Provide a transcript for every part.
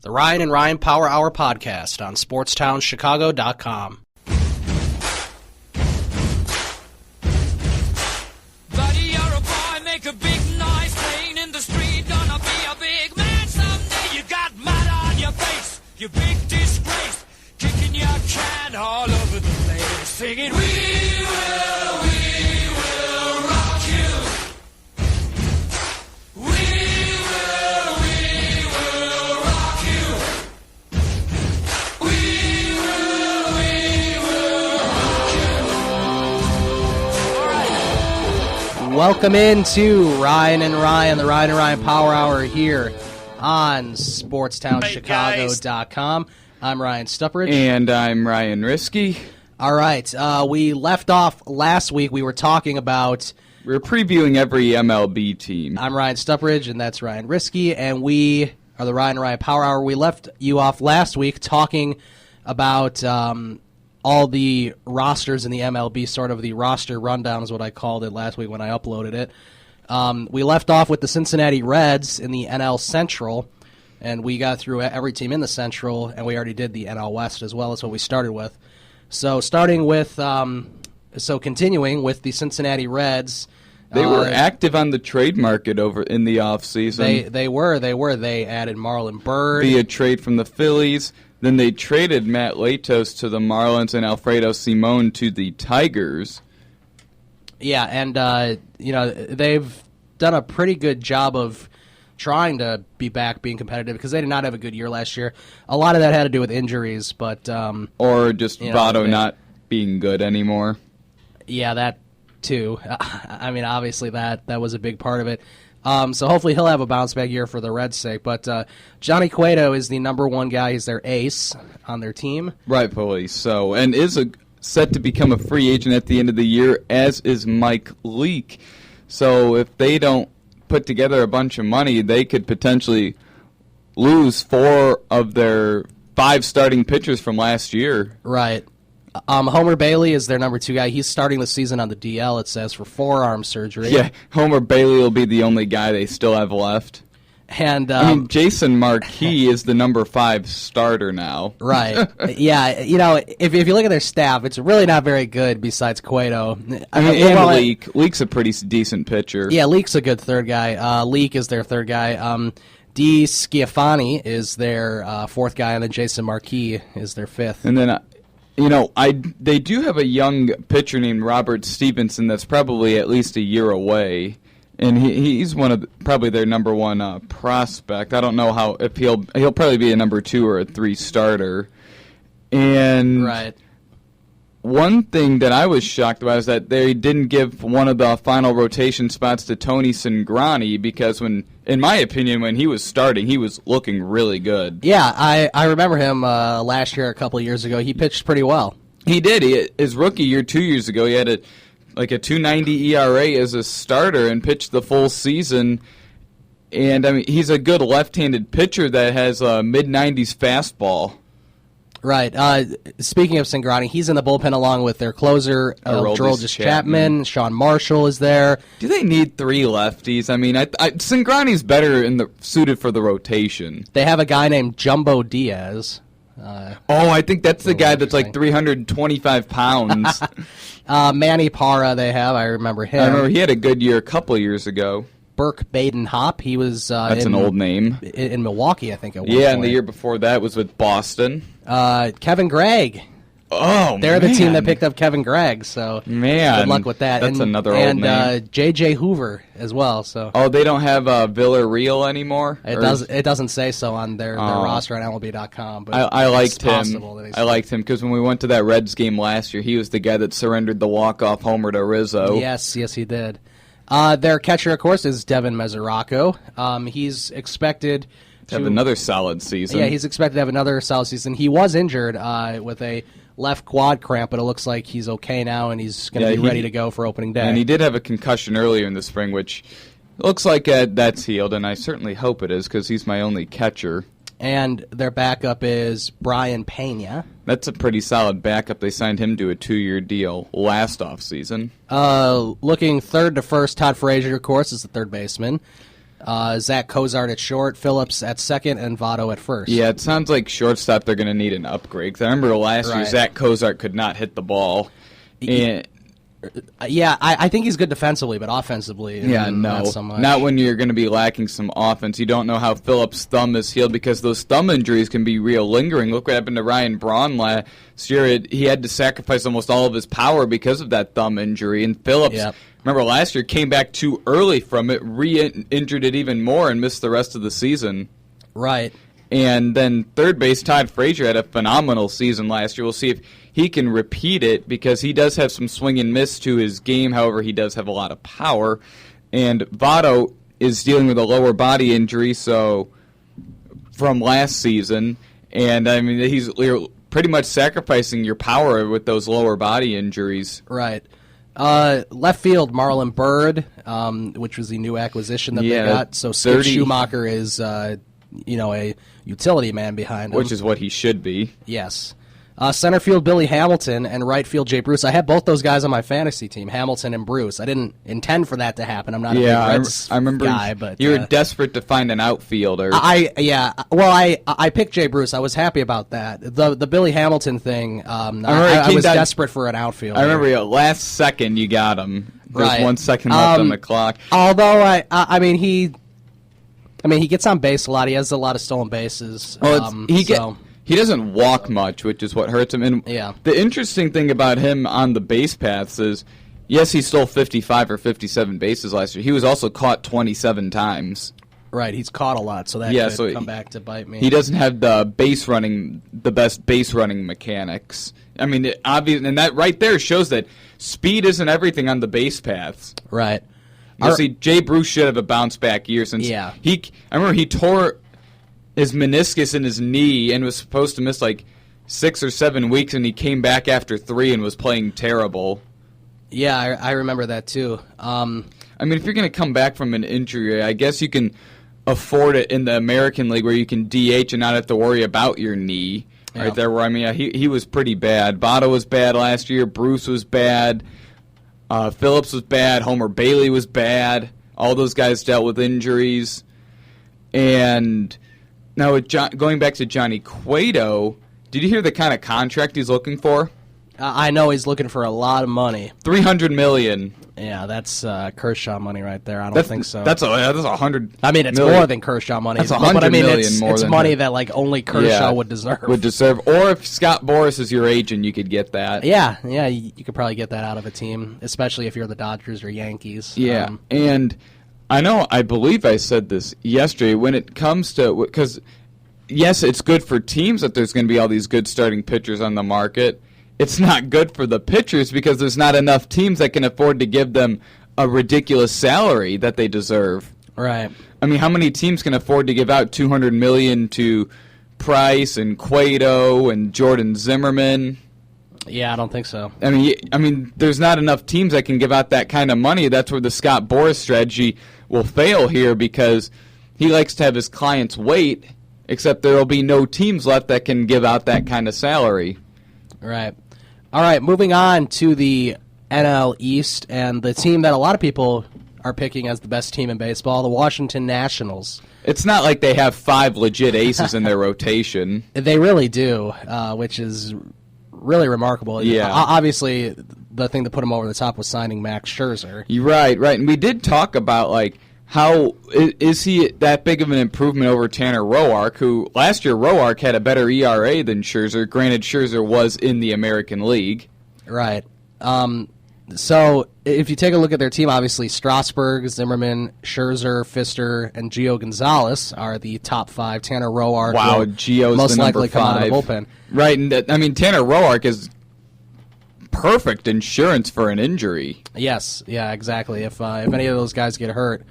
The Ryan and Ryan Power Hour podcast on SportsTownChicago.com. Buddy, you're a boy, make a big noise, playing in the street, gonna be a big man someday. You got mud on your face, you big disgrace, kicking your can all over the place, singing, we will rock you. We will rock you. We will rock you. Welcome into Ryan and Ryan, the Ryan and Ryan Power Hour here on SportsTownChicago.com. I'm Ryan Stuprich. And I'm Ryan Risky. All right, we left off last week. We were talking about... We're previewing every MLB team. I'm Ryan Stuprich, and that's Ryan Risky, and we are the Ryan and Ryan Power Hour. We left you off last week talking about all the rosters in the MLB, sort of the roster rundown is what I called it last week when I uploaded it. We left off with the Cincinnati Reds in the NL Central, and we got through every team in the Central, and we already did the NL West as well. That's what we started with. So continuing with the Cincinnati Reds. They were active on the trade market over in the offseason. They were. They added Marlon Byrd. Via trade from the Phillies. Then they traded Matt Latos to the Marlins and Alfredo Simon to the Tigers. Yeah, and they've done a pretty good job of trying to be back being competitive because they did not have a good year last year. A lot of that had to do with injuries, but or just Votto not being good anymore. Yeah, that too. I mean, obviously that was a big part of it. So hopefully he'll have a bounce back year for the Reds' sake. But Johnny Cueto is the number one guy. He's their ace on their team. Rightfully so, and is set to become a free agent at the end of the year, as is Mike Leake. So if they don't put together a bunch of money, they could potentially lose 4 of their 5 starting pitchers from last year. Right. Homer Bailey is their number 2 guy. He's starting the season on the DL, it says, for forearm surgery. Yeah, Homer Bailey will be the only guy they still have left. And Jason Marquis is the number 5 starter now. Right. Yeah, if you look at their staff, it's really not very good besides Cueto. Leake's a pretty decent pitcher. Yeah, Leake's a good third guy. Leake is their third guy. D. Schiaffani is their 4th guy, and then Jason Marquis is their 5th. And then... they do have a young pitcher named Robert Stevenson that's probably at least a year away, and he's one of probably their number 1 prospect. I don't know if he'll probably be a number 2 or a 3 starter. And right. One thing that I was shocked about is that they didn't give one of the final rotation spots to Tony Cingrani because in my opinion, when he was starting, he was looking really good. Yeah, I remember him last year, a couple of years ago. He pitched pretty well. He did. His rookie year 2 years ago, he had a 2.90 ERA as a starter and pitched the full season. And I mean, he's a good left-handed pitcher that has a mid-90s fastball. Right. Speaking of Cingrani, he's in the bullpen along with their closer, Aroldis Chapman. Sean Marshall is there. Do they need 3 lefties? I mean, Cingrani's better suited for the rotation. They have a guy named Jumbo Diaz. I think that's the guy that's like 325 pounds. Manny Parra they have. I remember him. I remember he had a good year a couple years ago. Burke Baden-Hop. He was that's an old name. In Milwaukee, I think, at one point. And the year before that was with Boston. Kevin Gregg. They're the team that picked up Kevin Gregg, so good luck with that. That's another old name. And J.J. Hoover as well. So they don't have Villarreal anymore? It doesn't say so on their roster on MLB.com. But I liked him. I liked him because when we went to that Reds game last year, he was the guy that surrendered the walk-off homer to Rizzo. Yes, he did. Their catcher, of course, is Devin Mesoraco. He's expected to have another solid season. Yeah, he's expected to have another solid season. He was injured with a left quad cramp, but it looks like he's okay now, and he's going to be ready to go for opening day. And he did have a concussion earlier in the spring, which looks like that's healed, and I certainly hope it is because he's my only catcher. And their backup is Brian Pena. That's a pretty solid backup. They signed him to a 2-year deal last offseason. Looking third to first, Todd Frazier, of course, is the third baseman. Zach Cozart at short, Phillips at second, and Votto at first. Yeah, it sounds like shortstop they're going to need an upgrade. 'Cause I remember last year Zach Cozart could not hit the ball. And I think he's good defensively, but offensively, not so much. Not when you're going to be lacking some offense. You don't know how Phillips' thumb is healed because those thumb injuries can be real lingering. Look what happened to Ryan Braun last year. He had to sacrifice almost all of his power because of that thumb injury. And Phillips, remember last year, came back too early from it, re-injured it even more, and missed the rest of the season. Right. And then third base, Todd Frazier had a phenomenal season last year. We'll see if he can repeat it because he does have some swing and miss to his game. However, he does have a lot of power. And Votto is dealing with a lower body injury from last season. And, I mean, you're pretty much sacrificing your power with those lower body injuries. Right. Left field, Marlon Byrd, which was the new acquisition that they got. So Skip Schumacher is a utility man behind him. Which is what he should be. Yes. Center field, Billy Hamilton, and right field, Jay Bruce. I had both those guys on my fantasy team, Hamilton and Bruce. I didn't intend for that to happen. I'm not a big Reds guy, but you were desperate to find an outfielder. I picked Jay Bruce. I was happy about that. The Billy Hamilton thing, I was desperate for an outfielder. I remember last second you got him. There's 1 second left on the clock. Although he gets on base a lot. He has a lot of stolen bases. He doesn't walk much, which is what hurts him. And the interesting thing about him on the base paths is, yes, he stole 55 or 57 bases last year. He was also caught 27 times. Right, he's caught a lot, so that could come back to bite me. He doesn't have the best base running mechanics. I mean, obviously, and that right there shows that speed isn't everything on the base paths. Right. See, Jay Bruce should have a bounce back year since I remember he tore his meniscus in his knee and was supposed to miss like 6 or 7 weeks, and he came back after 3 and was playing terrible. Yeah, I remember that too. I mean, if you're going to come back from an injury, I guess you can afford it in the American League where you can DH and not have to worry about your knee. Yeah. Right there, where he was pretty bad. Votto was bad last year. Bruce was bad. Phillips was bad. Homer Bailey was bad. All those guys dealt with injuries. And now, going back to Johnny Cueto, did you hear the kind of contract he's looking for? I know he's looking for a lot of money. $300 million. Yeah, that's Kershaw money right there. I don't think so. That's $100. I mean, it's more than Kershaw money. That's $100 million it's money that like only Kershaw would deserve. Or if Scott Boras is your agent, you could get that. Yeah, you could probably get that out of a team, especially if you're the Dodgers or Yankees. Yeah, and I believe I said this yesterday, when it comes to, because yes, it's good for teams that there's going to be all these good starting pitchers on the market. It's not good for the pitchers because there's not enough teams that can afford to give them a ridiculous salary that they deserve. Right. I mean, how many teams can afford to give out $200 million to Price and Cueto and Jordan Zimmerman? Yeah, I don't think so. I mean, there's not enough teams that can give out that kind of money. That's where the Scott Boras strategy will fail here because he likes to have his clients wait, except there will be no teams left that can give out that kind of salary. Right. All right, moving on to the NL East and the team that a lot of people are picking as the best team in baseball, the Washington Nationals. It's not like they have 5 legit aces in their rotation. They really do, which is really remarkable. Yeah. Obviously, the thing that put him over the top was signing Max Scherzer. Right. And we did talk about, like, how is he that big of an improvement over Tanner Roark, who last year Roark had a better ERA than Scherzer. Granted, Scherzer was in the American League. Right. So if you take a look at their team, obviously Strasburg, Zimmerman, Scherzer, Pfister, and Gio Gonzalez are the top 5. Tanner Roark Gio's most the likely number 5. come out of the bullpen. Right, and Tanner Roark is perfect insurance for an injury. Yes, yeah, exactly. If any of those guys get hurt,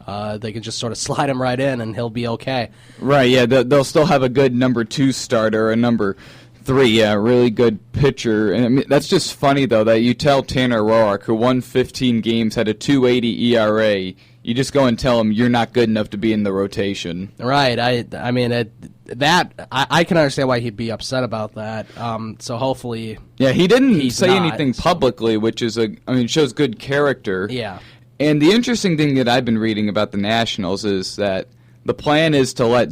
they can just sort of slide him right in, and he'll be okay. Right, yeah, they'll still have a good number 2 starter, a number 3, yeah, really good pitcher. And I mean, that's just funny, though, that you tell Tanner Roark, who won 15 games, had a 2.80 ERA, you just go and tell him you're not good enough to be in the rotation. Right, I can understand why he'd be upset about that. So hopefully, yeah, he didn't say anything publicly, which is shows good character. Yeah. And the interesting thing that I've been reading about the Nationals is that the plan is to let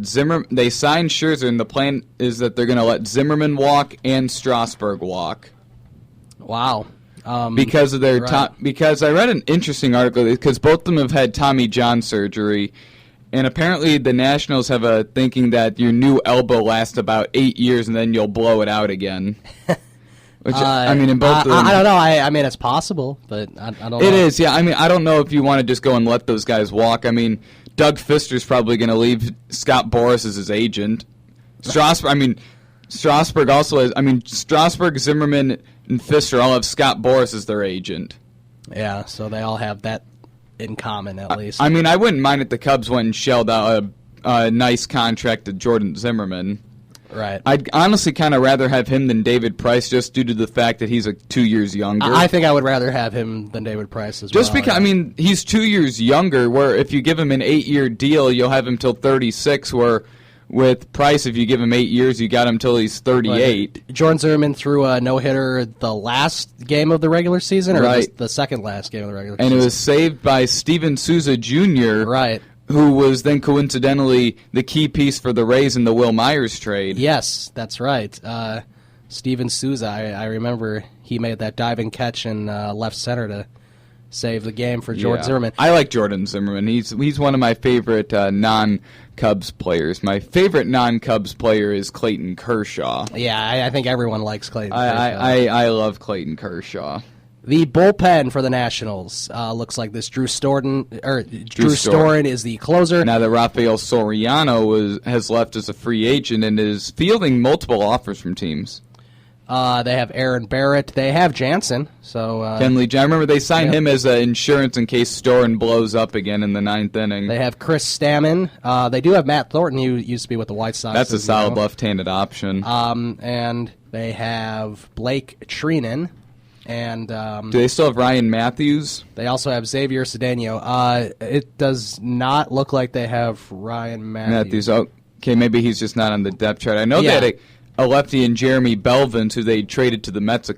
they signed Scherzer, and the plan is that they're going to let Zimmerman walk and Strasburg walk. Wow. Because of their because I read an interesting article, because both of them have had Tommy John surgery, and apparently the Nationals have a thinking that your new elbow lasts about 8 years and then you'll blow it out again. Which, I mean, in both of them, I don't know. I mean, it's possible, but I don't know. It is, yeah. I mean, I don't know if you want to just go and let those guys walk. I mean, Doug Fister's probably going to leave Scott Boras as his agent. Strasburg also has, Strasburg, Zimmerman, and Fister all have Scott Boras as their agent. Yeah, so they all have that in common, at least. I mean, I wouldn't mind if the Cubs went and shelled out a nice contract to Jordan Zimmerman. Right. I'd honestly kind of rather have him than David Price, just due to the fact that he's 2 years younger. I think I would rather have him than David Price as well. Just because, I mean, he's 2 years younger, where if you give him an 8-year deal, you'll have him till 36, where with Price, if you give him 8 years, you got him till he's 38. But Jordan Zimmerman threw a no-hitter the last game of the regular season, or the second last game of the regular season? And it was saved by Steven Souza Jr., right, who was then coincidentally the key piece for the Rays in the Will Myers trade. Yes, that's right. Steven Souza, I remember he made that diving catch in left center to save the game for Jordan Zimmerman. I like Jordan Zimmerman. He's one of my favorite non-Cubs players. My favorite non-Cubs player is Clayton Kershaw. Yeah, I think everyone likes Clayton Kershaw. I love Clayton Kershaw. The bullpen for the Nationals looks like this. Drew Storen is the closer. Now that Rafael Soriano has left as a free agent and is fielding multiple offers from teams. They have Aaron Barrett. They have Jansen. So Kenley, I remember they signed him as insurance in case Storen blows up again in the ninth inning. They have Chris Stammen. They do have Matt Thornton, who used to be with the White Sox. That's a solid left-handed option. And they have Blake Treinen. And do they still have Ryan Matthews? They also have Xavier Cedeno. It does not look like they have Ryan Matthews. Okay, maybe he's just not on the depth chart. I know they had a lefty in Jeremy Belvins, who they traded to the Mets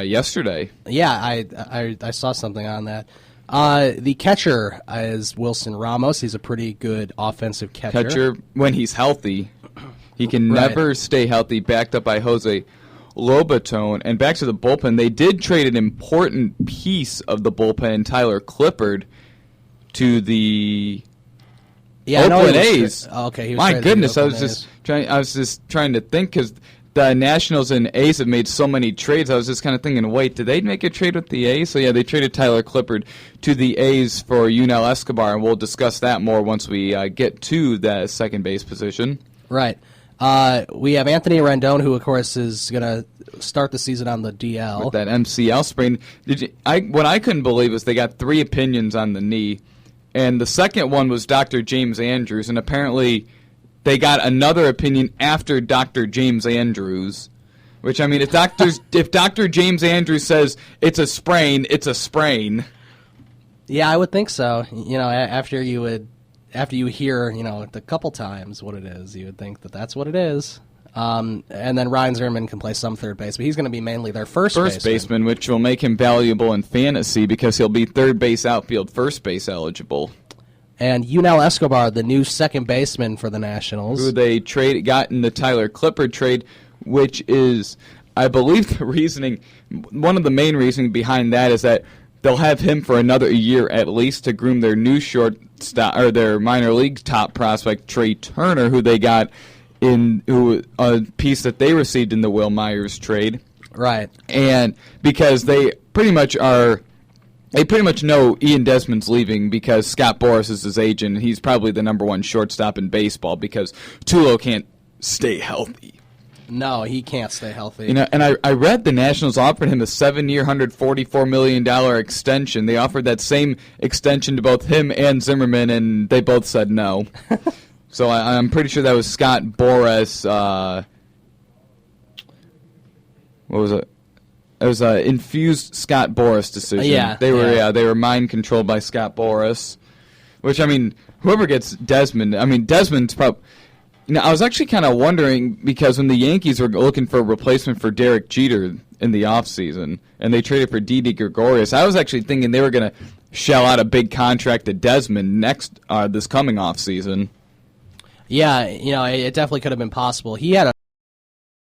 yesterday. Yeah, I saw something on that. The catcher is Wilson Ramos. He's a pretty good offensive catcher. When he's healthy. He can never stay healthy, backed up by Jose Lobaton. And back to the bullpen, they did trade an important piece of the bullpen, Tyler Clippard, to the Oakland A's. Okay, my goodness, I was just trying to think, because the Nationals and A's have made so many trades. I was just kind of thinking, wait, did they make a trade with the A's? So yeah, they traded Tyler Clippard to the A's for Yunel Escobar, and we'll discuss that more once we get to that second base position. Right. We have Anthony Rendon, who, of course, is going to start the season on the DL. With that MCL sprain. What I couldn't believe was they got 3 opinions on the knee, and the second one was Dr. James Andrews, and apparently they got another opinion after Dr. James Andrews, which, I mean, if Dr. James Andrews says it's a sprain, it's a sprain. Yeah, I would think so. You know, after you hear, a couple times what it is, you would think that that's what it is. And then Ryan Zimmerman can play some third base, but he's going to be mainly their first baseman, which will make him valuable in fantasy because he'll be third base outfield, first base eligible. And Yunel Escobar, the new second baseman for the Nationals, who they got in the Tyler Clippard trade, which is, I believe, the reasoning. One of the main reasoning behind that is that they'll have him for another year at least to groom their new shortstop, or their minor league top prospect, Trey Turner, who they got a piece that they received in the Will Myers trade. Right. And because they pretty much know Ian Desmond's leaving because Scott Boras is his agent, and he's probably the number one shortstop in baseball because Tulo can't stay healthy. No, he can't stay healthy. And I read the Nationals offered him a 7-year, $144 million extension. They offered that same extension to both him and Zimmerman, and they both said no. So I'm pretty sure that was Scott Boras. What was it? It was an infused Scott Boras decision. Yeah, they were mind controlled by Scott Boras. Which, I mean, whoever gets Desmond, Desmond's probably. I was actually kind of wondering, because when the Yankees were looking for a replacement for Derek Jeter in the offseason, and they traded for Didi Gregorius, I was actually thinking they were going to shell out a big contract to Desmond this coming offseason. Yeah, it definitely could have been possible. He had